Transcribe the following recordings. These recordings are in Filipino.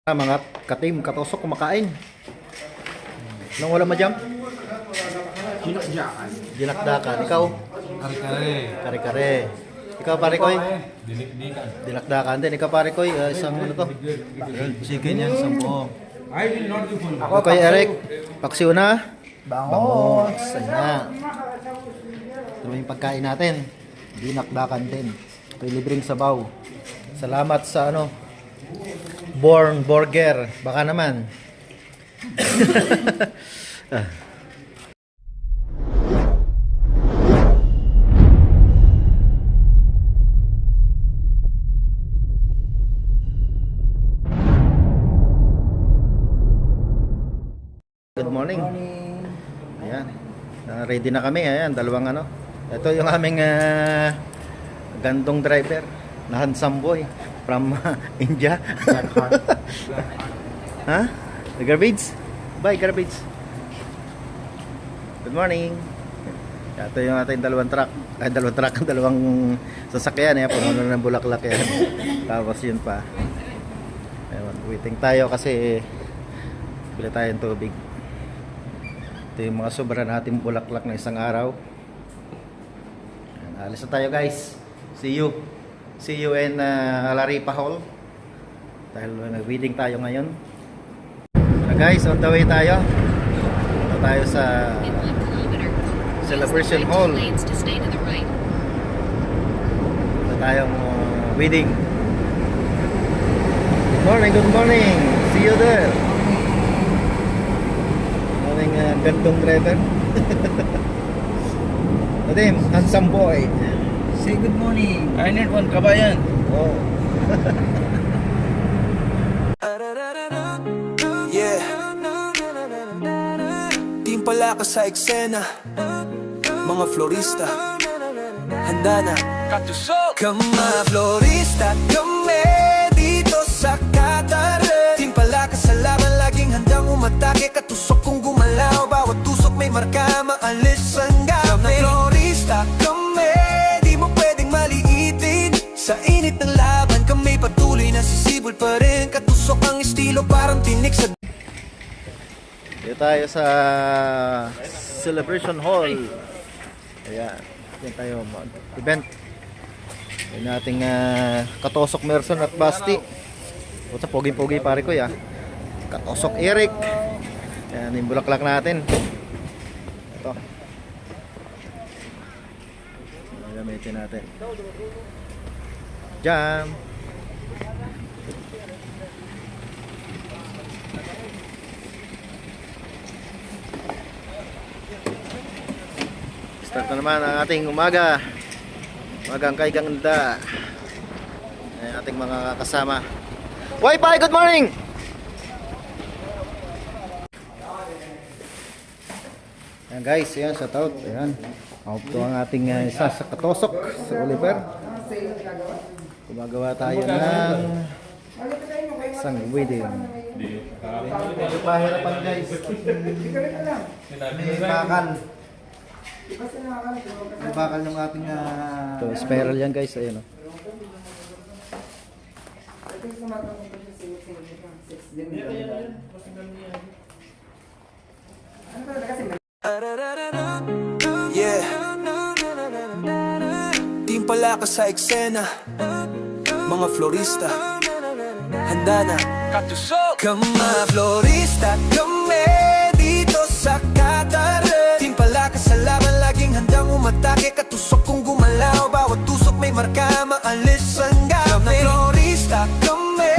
Mga katim, katosok kumakain. Nang wala majam? Dinakdakan. Dinakdakan. Ikaw? Kare-kare. Kare-kare. Ikaw pare koy? Dinikdikan. Dinakdakan din. Ikaw pare koy, isang ano to? Chicken yan, 10. I will not be full. Ako kay Eric, paksiuna. Bangos. Sana. Ito yung pagkain natin. Dinakdakan din. Ito yung libreng sabaw. Salamat sa ano, Born Burger. Baka naman. Good morning. Ayan. Ready na kami. Ayan, dalawang ano. Ito yung aming gandong driver na handsome boy from India. Ha? The garbage? Bye, garbage. Good morning. Ito yung ating dalawang truck. Ay, dalawang sasakyan. Puno na ng bulaklak yan. Tapos yun pa. Ayun, waiting tayo kasi bili tayong tubig. Ito yung mga sobra nating bulaklak na isang araw. Ayan, alis na tayo guys. See you in Alaripa Hall. Dahil nag-wedding tayo ngayon. So guys, on the way tayo. Ito tayo sa Celebration Hall. Ito tayong wedding. Good morning. See you there. Aming gandong driver. Nadim, handsome boy. Say good morning. I need one kabayan. Oh. Yeah. Timpala ka sa eksena. Mga florista. Handa na. Kama florista kami dito sa Qatar. Timpala ka sa laban, laging handang umatake. Katusok kung gumalaw, bawat tusok may marka. Maalis ang gabi. Kama florista kami, di mo pwedeng maliitin. Sa init ng laban kami patuloy na sisibol pa rin. Katusok ang estilo parang tinik sa... Dito tayo sa Celebration Hall. Ayan. Diyan tayo mag-event. Yung ating Katosok Merson at Basti. Puta, pogi-pogi pare ko ya. Katosok Eric. Ayan yung bulaklak natin. Ito. Gamitin natin. Jam. Start na naman ang ating umaga. Umagang kay ganda. Ayan ating mga kasama. Wi-Fi, good morning! Ayan guys, ayan, shout out. Ayan. Ito ang ating isa sa Katosok, sa Oliver. Gumagawa tayo ng isang wedding. Medyo pahirapan guys. May bakal. May bakal yung ating ito, spiral yan guys. Ayan o. Yeah. Timpala ka sa eksena. Mga florista. Handa na. Kama florista kami dito sa Qatar. Timpala ka sa laban, laging handang umatake. Katusok kung gumalaw, bawat tusok may marka. Maalis ang gabi. Kama florista kami,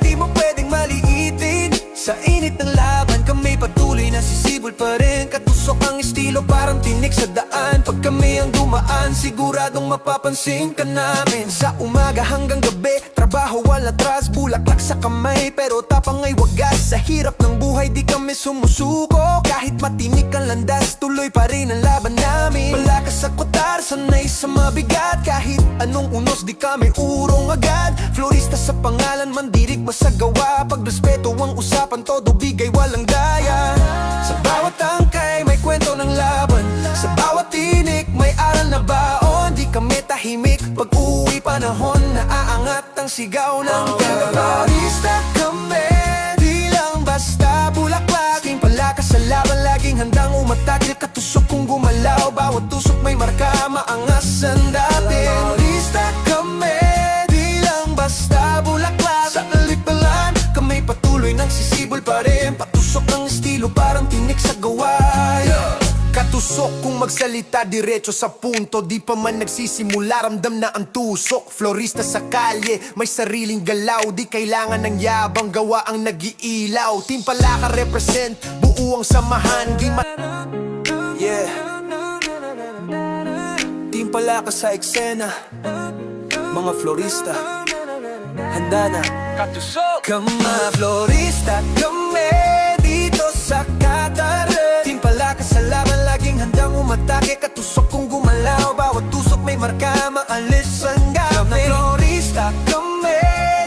di mo pwedeng maliitin. Sa init ng laban kami patuloy na sisibol pa rin. Katusok ang estilo parang tinik sa daan. Pag kami ang dumaan, siguradong mapapansin ka namin. Sa umaga hanggang gabi, trabaho wala atras, bulaklak sa kamay. Pero tapang ay wagas, sa hirap ng buhay di kami sumusuko. Kahit matinik ang landas, tuloy pa rin ang laban namin. Malakas sa kutar, sanay sa mabigat. Kahit anong unos di kami urong agad. Florista sa pangalan, mandirig masagawa. Pag respeto ang usapan, todo bigay walang daya. Sa bawat tangkay may kwento ng laban. Sa bawat tinik may aral na baon. Di kami tahimik, pag uwi panahon, naaangat ang sigaw ng terrorista kami. magsalita diretso sa punto, di pa man nagsisimula ramdam na ang tusok. Florista sa kalye, may sariling galaw, di kailangan ng yabang, gawa ang nag-iilaw. Team Palaka represent, buo ang samahan, di yeah. Team Palaka sa eksena, mga florista, handa na katusok. Kama florista, kami dito sa Qatar. Team Palaka sa laban, laging handang umatake. Katusok kung gumalaw, bawat tusok may marka, maalis ang gabi. Kama florista, kami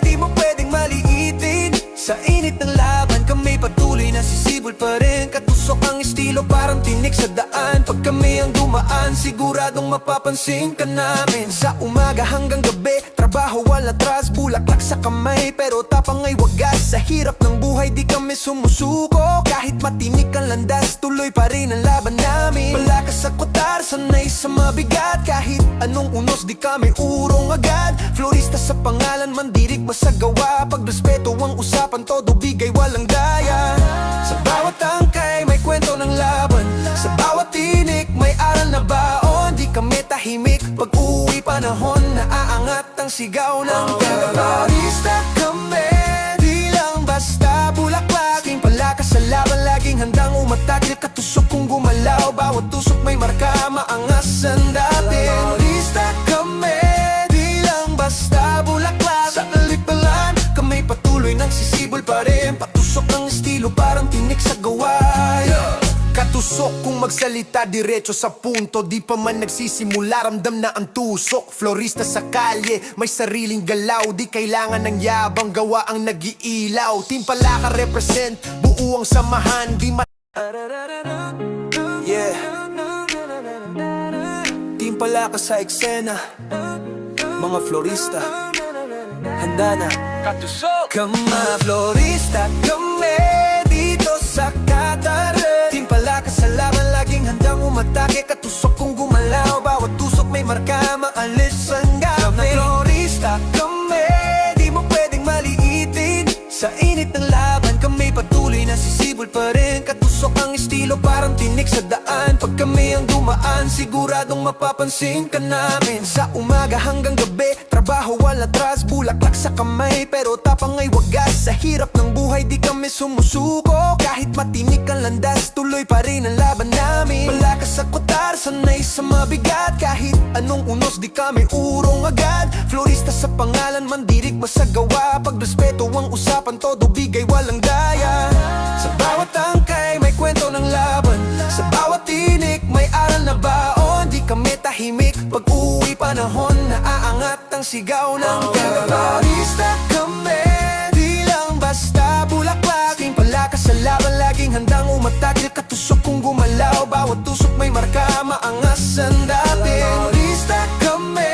di mo pwedeng maliitin. Sa init ng laban, kami patuloy na sisibol pa rin. Katusok ang estilo, parang tinik sa daan. Pag kami ang dumaan, siguradong mapapansin ka namin. Sa umaga hanggang gabi, trabaho wala atras, bulaklak sa kamay, pero tapang ay wagas. Sa hirap ng buhay, di kami sumusuko. Kahit matinik ang landas, tuloy pa rin ang laban namin. Palakas sa kutar, sanay sa mabigat. Kahit anong unos, di kami urong agad. Florista sa pangalan, mandirig masagawa. Pagrespeto ang usapan, todo bigay walang daya. Sa bawat tangkay, may kwento ng laban. Sa bawat tinik, may aral na baon. Di kami tahimik, pag uwi panahon, naaangat ang sigaw ng florista kami, di lang basta bulaklak. Team Palaka sa laban, laging handang umatake. Katusok kung gumalaw, bawat tusok may marka, maangas ang dating. Florista kami, di lang basta bulaklak. Sa alipalan, kami patuloy nang sisibol pa rin. Patusok ng estilo, parang tinik sa gawa. Katusok kung magsalita diretso sa punto, di pa man nagsisimula ramdam na ang tusok. Florista sa kalye, may sariling galaw, di kailangan ng yabang, gawa ang nag-iilaw. Team Palaka represent, buo ang samahan, di yeah. Team Palaka sa eksena, mga florista, handa na katusok. Kama florista, kami dito sa Qatar. Team Palaka sa laban, laging handang umatake. Katusok kung gumalaw, bawat tusok may marka, maalis ang gabi. Kama florista, kami di mo pwedeng maliitin. Sa init ng laban, kami patuloy na sisibol pa rin. Katusok ang estilo, parang tinik sa daan. Pag kami ang dumaan, siguradong mapapansin ka namin. Sa umaga hanggang gabi, trabaho wala atras, bulaklak sa kamay, pero tapang ay wagas. Sa hirap ng buhay, di kami sumusuko. Kahit matinik ang landas, tuloy pa rin ang laban namin. Palakas sa kutar, sanay sa mabigat. Kahit anong unos, di kami urong agad. Florista sa pangalan, mandirig masagawa. Pagrespeto ang usapan, todo bigay walang daya. Sa bawat tangkay, may kwento ng laban. Sa bawat tinik, may aral na baon. Di kami tahimik, pag uwi panahon, naaangat ang sigaw ng florista kami, di lang basta bulaklak. Team Palaka sa laban, laging handang umatake. Katusok kung gumalaw, bawat tusok may marka, maangas ang dating. Florista kami,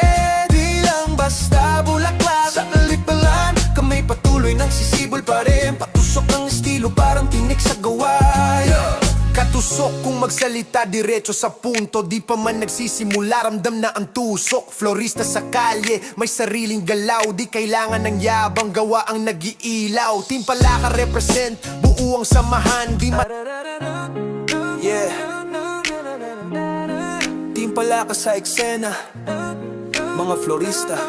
di lang basta bulaklak. Sa alipalan, kami patuloy nang sisibol pa rin. Patusok ng estilo, parang tinik sa gawa. Katusok kung magsalita diretso sa punto, di pa man nagsisimula ramdam na ang tusok. Florista sa kalye, may sariling galaw, di kailangan ng yabang, gawa ang nag-iilaw. Team Palaka represent, buo ang samahan, di yeah. Team Palaka sa eksena, mga florista,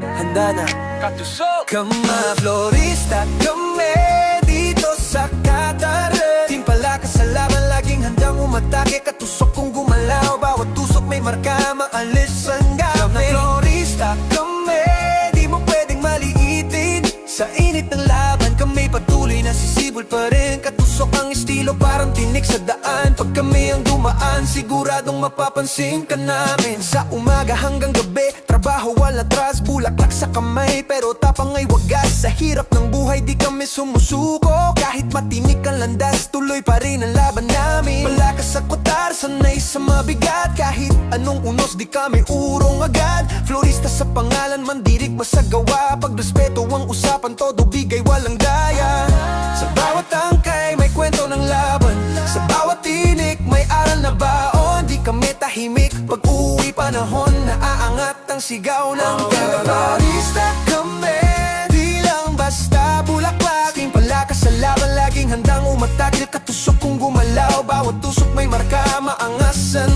handa na katusok. Kama florista, kami dito sa Qatar. Team Palaka sa laban, laging handang umatake. Katusok kung gumalaw, bawat tusok may marka, maalis ang gabi. Kama florista, kami di mo pwedeng maliitin. Sa init ng laban, kami patuloy na sisibol pa rin. Katusok ang estilo, parang tinik sa daan. Pag kami ang dumaan, siguradong mapapansin ka namin. Sa umaga hanggang gabi, trabaho wala atras, bulaklak sa kamay, pero tapang ay wagas. Sa hirap ng buhay, di kami sumusuko. Kahit matinik ang landas, tuloy pa rin ang laban namin. Palakas sa kutar, sanay sa mabigat. Kahit anong unos, di kami urong agad. Florista sa pangalan, mandirig masagawa. Pagrespeto ang usapan, todo bigay walang daya. Sa bawat tangkay, may kwento ng laban. Sa bawat tinik, may aral na baon. Di kami tahimik, pag uwi panahon, naaangat ang sigaw ng florista kami, di lang basta bulaklak. Team Palaka sa laban, laging handang umatake. Katusok kung gumalaw, bawat tusok may marka, maangas ang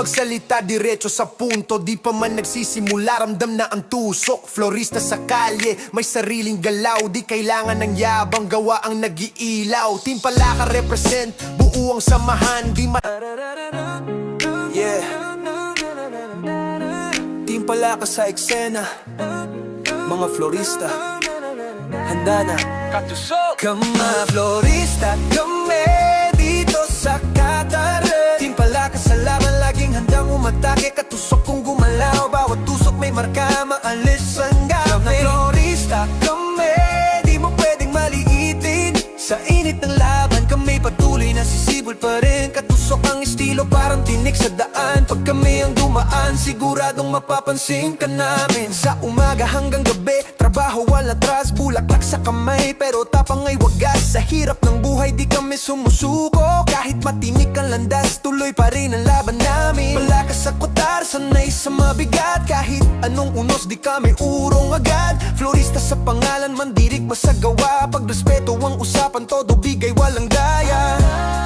magsalita diretso sa punto, di pa man nagsisimula ramdam na ang tusok. Florista sa kalye, may sariling galaw, di kailangan ng yabang, gawa ang nag-iilaw. Team Palaka represent, buo ang samahan, di ma... Yeah. Team Palaka sa eksena, mga florista, handa na. Kama florista, kami dito sa Qatar. Team Palaka sa laban, laging handang umatake. Katusok kung gumalaw, bawat tusok may marka, maalis ang gabi. Kama florista, kami di mo pwedeng maliitin. Sa init ng laban, kami patuloy na sisibol pa rin. Katusok ang estilo, parang tinik sa daan. Pag kami ang dumaan, siguradong mapapansin ka namin. Sa umaga hanggang gabi, trabaho wala atras, bulaklak sa kamay, pero tapang ay wagas. Sa hirap ng buhay, di kami sumusuko. Kahit matinik ang landas, tuloy pa rin ang laban namin. Palakas sa kutar, sanay sa mabigat. Kahit anong unos, di kami urong agad. Florista sa pangalan, mandirig masagawa. Pag respeto ang usapan, todo bigay walang daya.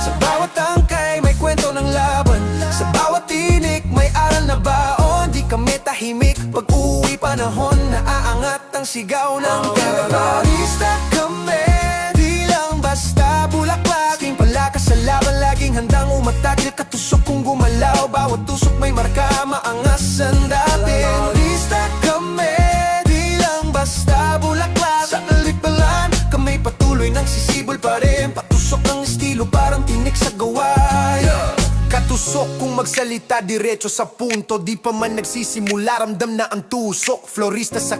Sa bawat tangkay, may kwento ng laban. Sa bawat tinik, may aral na baon. Di kami tahimik, pag uwi panahon, naaangat ang sigaw ng terrorista. Kami, di lang basta bulaklak. Team Palaka sa laban, laging handang umatakil. Katusok kung gumalaw, bawat tusok may marka, maangas ang dating. Terrorista kami, di lang basta bulaklak. Sa kalikbalan, kami patuloy nang sisibol pa rin. Patusok ang estilo, parang tinik sa gaway. Katusok kung magsalita diretso sa punto, di pa man nagsisimula ramdam na ang tusok. Florista sa